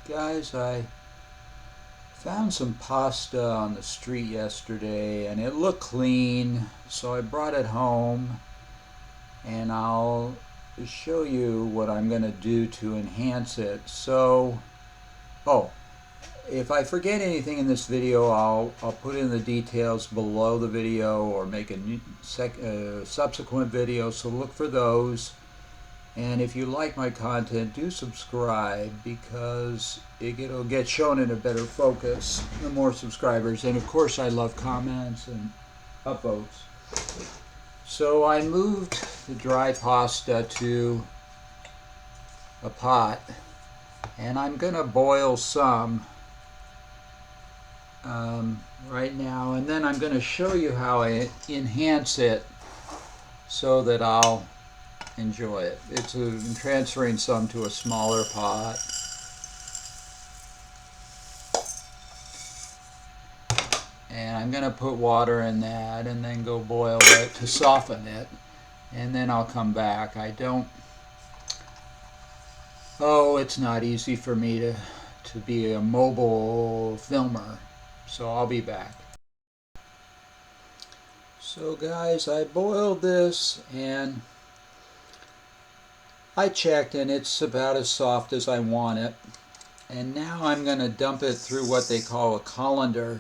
Guys, I found some pasta on the street yesterday and it looked clean, so I brought it home and I'll show you what I'm going to do to enhance it. Oh, if I forget anything in this video, I'll put in the details below the video or make a subsequent video, so look for those. And if you like my content, do subscribe because it'll get shown in a better focus the more subscribers. And of course, I love comments and upvotes. So I moved the dry pasta to a pot, and I'm going to boil some right now, and then I'm going to show you how I enhance it so that I'll enjoy it. I'm transferring some to a smaller pot. And I'm going to put water in that and then go boil it to soften it. And then I'll come back. It's not easy for me to be a mobile filmer. So I'll be back. So guys, I boiled this and I checked and it's about as soft as I want it. And now I'm going to dump it through what they call a colander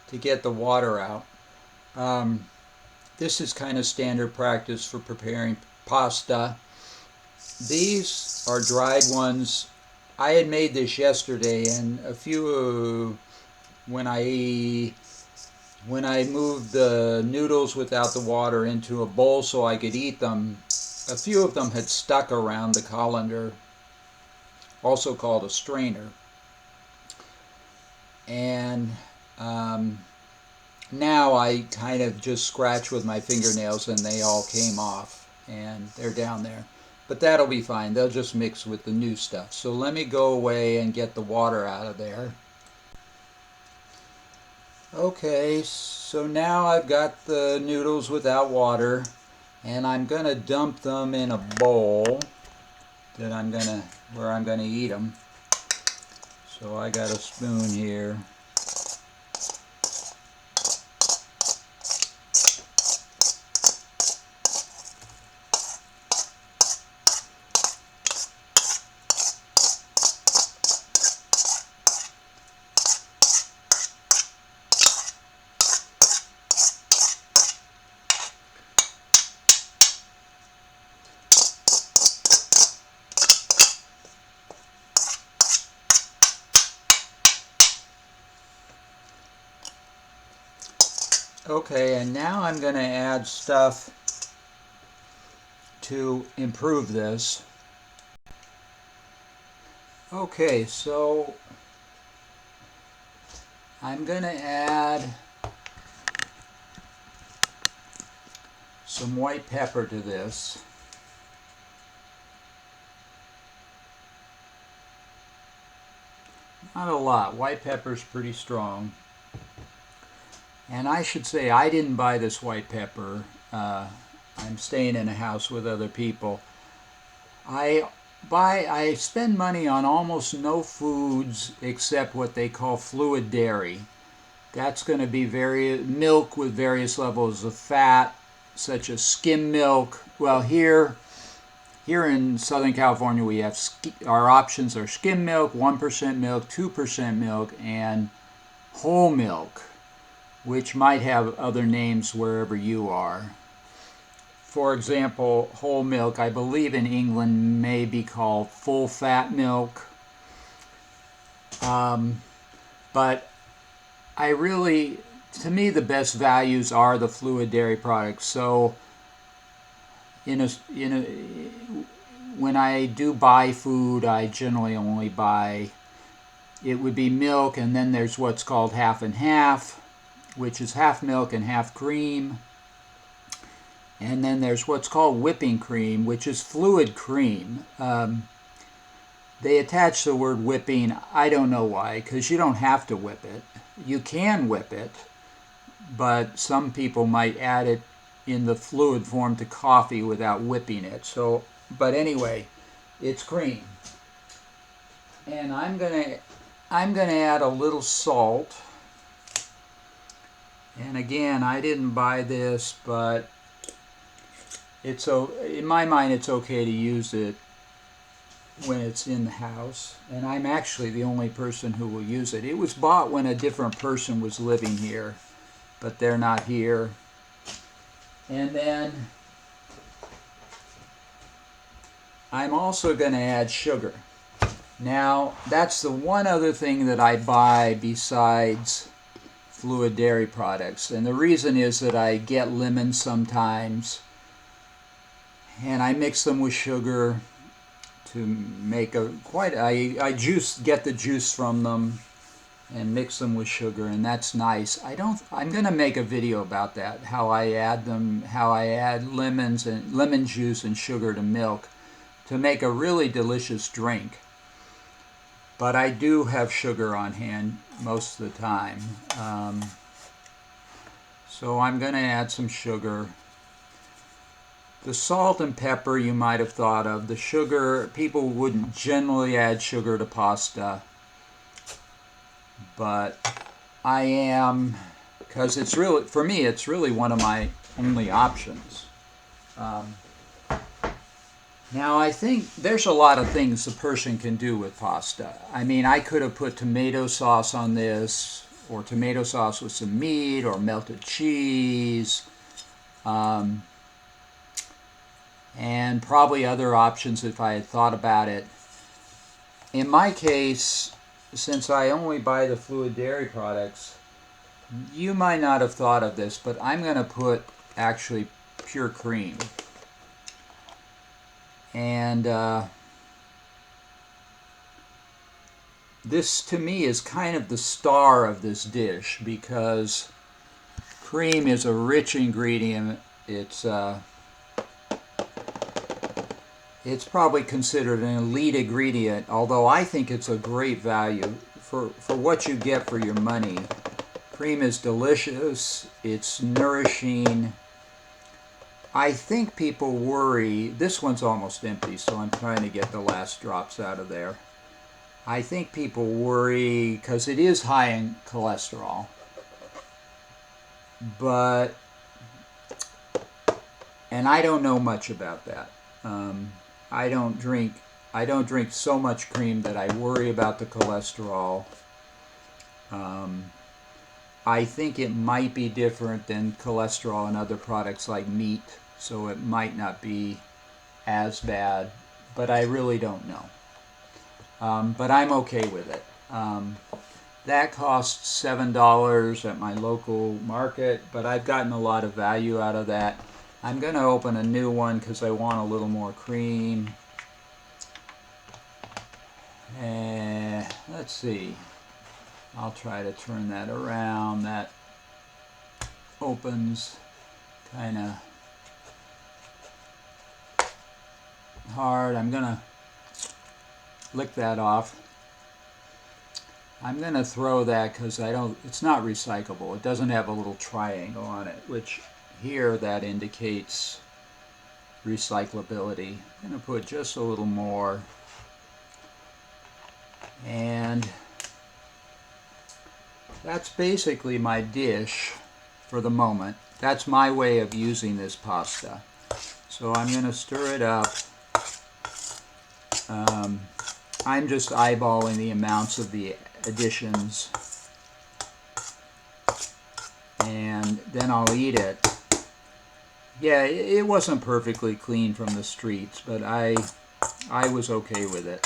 to get the water out. This is kind of standard practice for preparing pasta. These are dried ones. I had made this yesterday, and a few when I moved the noodles without the water into a bowl so I could eat them, a few of them had stuck around the colander, also called a strainer. And now I kind of just scratch with my fingernails and they all came off and they're down there. But that'll be fine. They'll just mix with the new stuff. So let me go away and get the water out of there. Okay, so now I've got the noodles without water, and I'm going to dump them in a bowl where I'm going to eat them. So I got a spoon here. Okay, and now I'm going to add stuff to improve this. Okay, so I'm going to add some white pepper to this. Not a lot. White pepper's pretty strong. And I should say I didn't buy this white pepper. I'm staying in a house with other people. I spend money on almost no foods except what they call fluid dairy. That's going to be milk with various levels of fat, such as skim milk. Well, here in Southern California, we have our options are skim milk, 1% milk, 2% milk, and whole milk, which might have other names wherever you are. For example, whole milk, I believe in England, may be called full fat milk. But to me, the best values are the fluid dairy products. So when I do buy food, I generally only buy, it would be milk, and then there's what's called half and half, which is half milk and half cream. And then there's what's called whipping cream, which is fluid cream. They attach the word whipping. I don't know why, because you don't have to whip it. You can whip it, but some people might add it in the fluid form to coffee without whipping it. But anyway, it's cream. And I'm gonna add a little salt. And again, I didn't buy this, but in my mind it's okay to use it when it's in the house. And I'm actually the only person who will use it. It was bought when a different person was living here, but they're not here. And then I'm also going to add sugar. Now, that's the one other thing that I buy besides fluid dairy products. And the reason is that I get lemons sometimes, and I mix them with sugar to make I get the juice from them and mix them with sugar, and that's nice. I'm going to make a video about that, how I add lemons and lemon juice and sugar to milk to make a really delicious drink. But I do have sugar on hand most of the time. So I'm going to add some sugar. The salt and pepper you might have thought of. The sugar, people wouldn't generally add sugar to pasta. But I am, because it's really, for me, it's really one of my only options. Now, I think there's a lot of things a person can do with pasta. I mean, I could have put tomato sauce on this, or tomato sauce with some meat, or melted cheese, and probably other options if I had thought about it. In my case, since I only buy the fluid dairy products, you might not have thought of this, but I'm going to put actually pure cream. And this, to me, is kind of the star of this dish because cream is a rich ingredient. It's probably considered an elite ingredient, although I think it's a great value for what you get for your money. Cream is delicious. It's nourishing. I think people worry, this one's almost empty, so I'm trying to get the last drops out of there. I think people worry because it is high in cholesterol, and I don't know much about that. I don't drink so much cream that I worry about the cholesterol. I think it might be different than cholesterol in other products like meat, so it might not be as bad, but I really don't know. But I'm okay with it. That costs $7 at my local market, but I've gotten a lot of value out of that. I'm going to open a new one because I want a little more cream. Let's see. I'll try to turn that around. That opens kind of hard. I'm going to lick that off. I'm going to throw that because it's not recyclable. It doesn't have a little triangle on it, which here that indicates recyclability. I'm going to put just a little more. And that's basically my dish for the moment. That's my way of using this pasta. So I'm going to stir it up. I'm just eyeballing the amounts of the additions, and then I'll eat it. Yeah, it wasn't perfectly clean from the streets, but I was okay with it.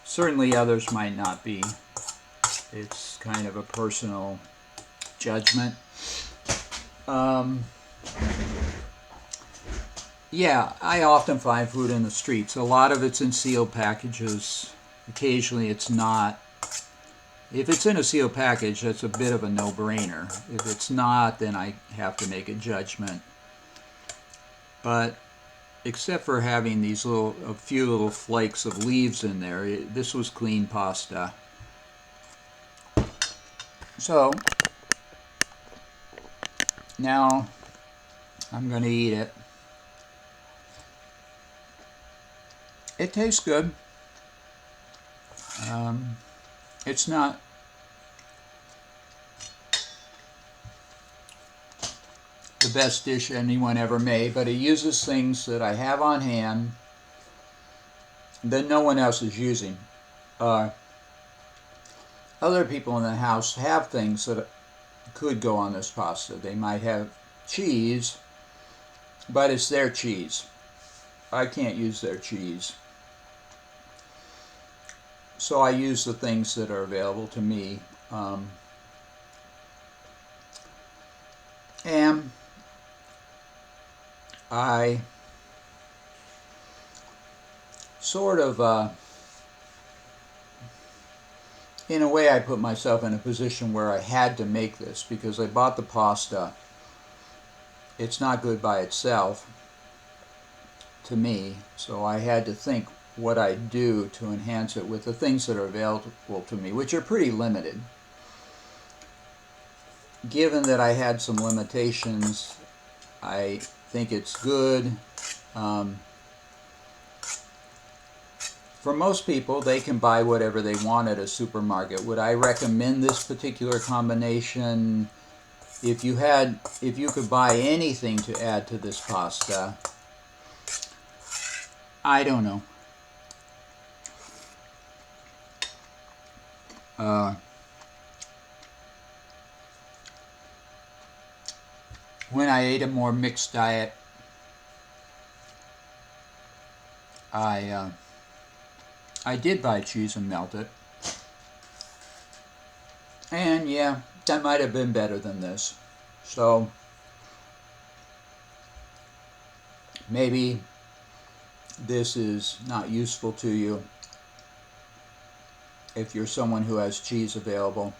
Certainly others might not be. It's kind of a personal judgment. Yeah, I often find food in the streets. A lot of it's in sealed packages. Occasionally it's not. If it's in a sealed package, that's a bit of a no-brainer. If it's not, then I have to make a judgment. But except for having a few little flakes of leaves in there, this was clean pasta. So now I'm going to eat it. It tastes good. It's not the best dish anyone ever made, but it uses things that I have on hand that no one else is using. Other people in the house have things that could go on this pasta. They might have cheese, but it's their cheese. I can't use their cheese. So I use the things that are available to me. And I sort of, in a way, I put myself in a position where I had to make this because I bought the pasta. It's not good by itself to me, so I had to think what I'd do to enhance it with the things that are available to me, which are pretty limited. Given that I had some limitations, I think it's good. For most people, they can buy whatever they want at a supermarket. Would I recommend this particular combination? If you could buy anything to add to this pasta, I don't know. When I ate a more mixed diet, I did buy cheese and melt it. And yeah, that might have been better than this. So maybe this is not useful to you if you're someone who has cheese available.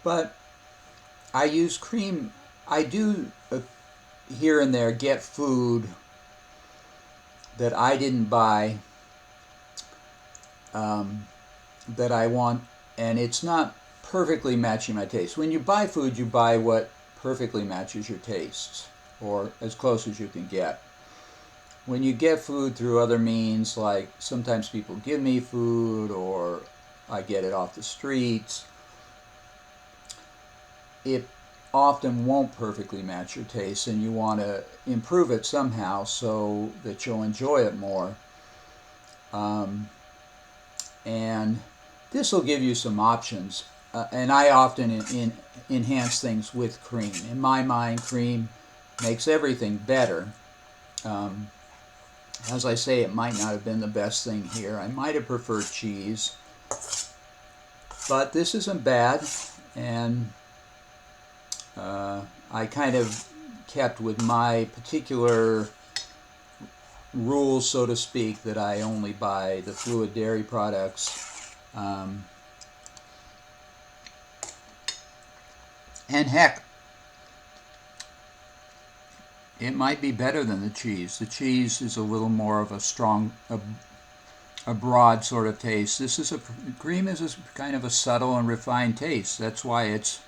But I use cream. I do here and there get food that I didn't buy that I want, and it's not perfectly matching my taste. When you buy food, you buy what perfectly matches your tastes, or as close as you can get. When you get food through other means, like sometimes people give me food or I get it off the streets, it often won't perfectly match your taste, and you want to improve it somehow so that you'll enjoy it more. And this will give you some options. And I often enhance things with cream. In my mind, cream makes everything better. As I say, it might not have been the best thing here. I might have preferred cheese. But this isn't bad. And I kind of kept with my particular rules, so to speak, that I only buy the fluid dairy products. And heck, it might be better than the cheese. The cheese is a little more of a strong, a broad sort of taste. Cream is a kind of a subtle and refined taste. That's why it's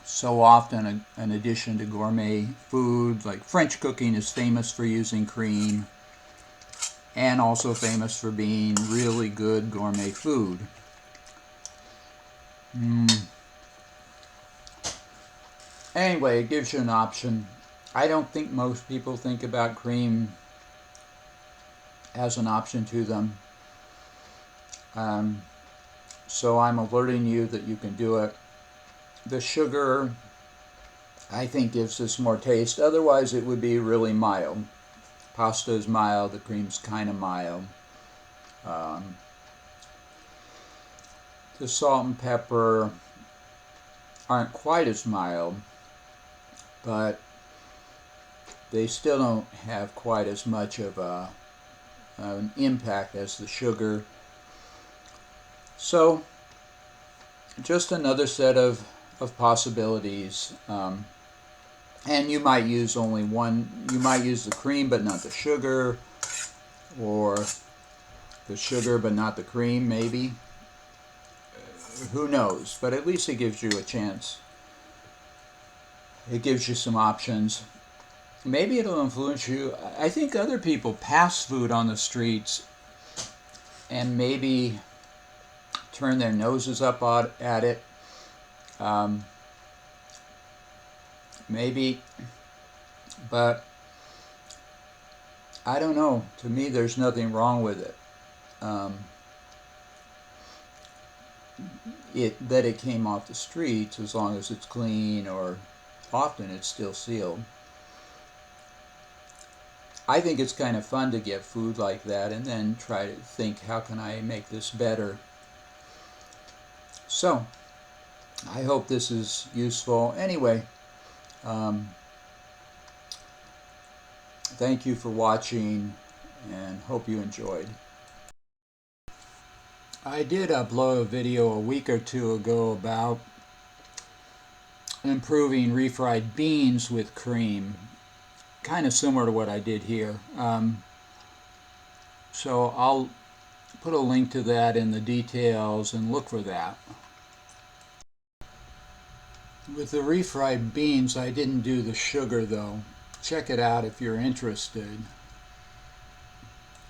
so often an addition to gourmet food. Like French cooking is famous for using cream, and also famous for being really good gourmet food. Anyway, it gives you an option. I don't think most people think about cream as an option to them. So I'm alerting you that you can do it. The sugar, I think, gives this more taste. Otherwise, it would be really mild. Pasta is mild. The cream's kind of mild. The salt and pepper aren't quite as mild, but they still don't have quite as much of an impact as the sugar. So, just another set of possibilities. And you might use only one. You might use the cream but not the sugar, or the sugar but not the cream, maybe. Who knows? But at least it gives you a chance. It gives you some options. Maybe it'll influence you. I think other people pass food on the streets, and maybe turn their noses up at it. Maybe, but I don't know. To me, there's nothing wrong with it. That it came off the streets, as long as it's clean, or often it's still sealed. I think it's kind of fun to get food like that and then try to think, how can I make this better? So, I hope this is useful. Anyway, thank you for watching, and hope you enjoyed. I did upload a video a week or two ago about improving refried beans with cream, kind of similar to what I did here. So I'll put a link to that in the details and look for that. With the refried beans, I didn't do the sugar though. Check it out if you're interested.